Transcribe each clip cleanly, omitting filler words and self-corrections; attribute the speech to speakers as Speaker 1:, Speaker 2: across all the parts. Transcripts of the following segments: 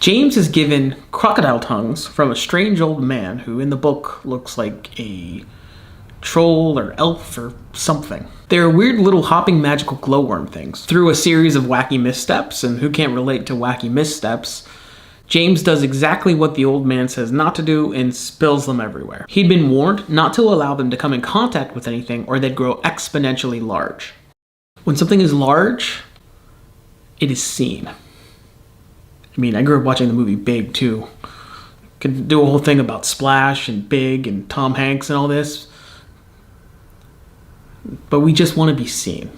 Speaker 1: James is given crocodile tongues from a strange old man who in the book looks like a troll or elf or something. They're weird little hopping magical glowworm things. Through a series of wacky missteps, and who can't relate to wacky missteps, James does exactly what the old man says not to do and spills them everywhere. He'd been warned not to allow them to come in contact with anything or they'd grow exponentially large. When something is large, it is seen. I mean, I grew up watching the movie Big too. Could do a whole thing about Splash and Big and Tom Hanks and all this. But we just want to be seen.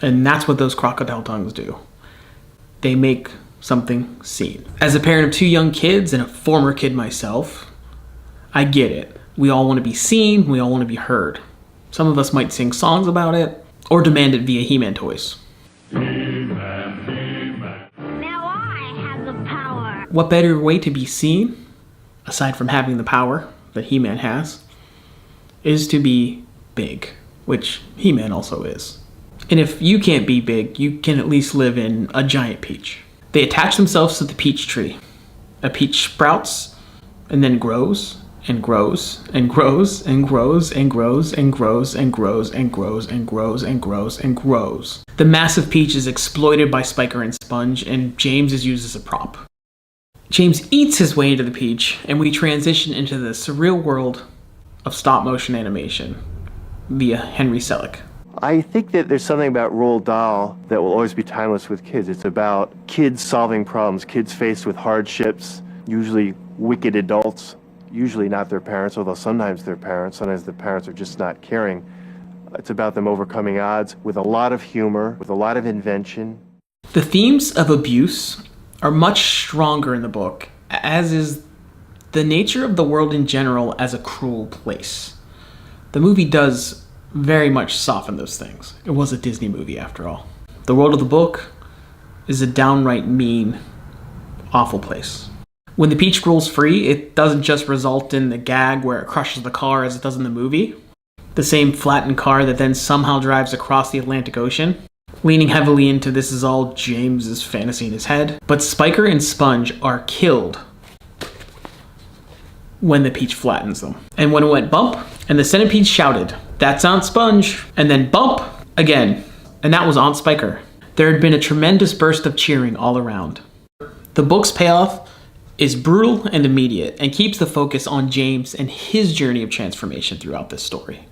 Speaker 1: And that's what those crocodile tongues do. They make something seen. As a parent of 2 young kids and a former kid myself, I get it. We all want to be seen, we all want to be heard. Some of us might sing songs about it, or demand it via He-Man toys.
Speaker 2: He-Man, He-Man. Now I have the power.
Speaker 1: What better way to be seen, aside from having the power that He-Man has, is to be big, which He-Man also is. And if you can't be big, you can at least live in a giant peach. They attach themselves to the peach tree. A peach sprouts and then grows and grows and grows and grows and grows and grows and grows and grows and grows and grows and grows. The massive peach is exploited by Spiker and Sponge, and James is used as a prop. James eats his way into the peach, and we transition into the surreal world of stop-motion animation via Henry Selick.
Speaker 3: I think that there's something about Roald Dahl that will always be timeless with kids. It's about kids solving problems, kids faced with hardships, usually wicked adults, usually not their parents, although sometimes they're parents, sometimes the parents are just not caring. It's about them overcoming odds with a lot of humor, with a lot of invention.
Speaker 1: The themes of abuse are much stronger in the book, as is the nature of the world in general as a cruel place. The movie does very much soften those things. It was a Disney movie after all. The world of the book is a downright mean, awful place. When the peach rolls free, it doesn't just result in the gag where it crushes the car as it does in the movie. The same flattened car that then somehow drives across the Atlantic Ocean, leaning heavily into this is all James's fantasy in his head. But Spiker and Sponge are killed when the peach flattens them. And when it went bump, and the centipede shouted, "That's Aunt Sponge," and then bump again, and that was Aunt Spiker. There had been a tremendous burst of cheering all around. The book's payoff is brutal and immediate, and keeps the focus on James and his journey of transformation throughout this story.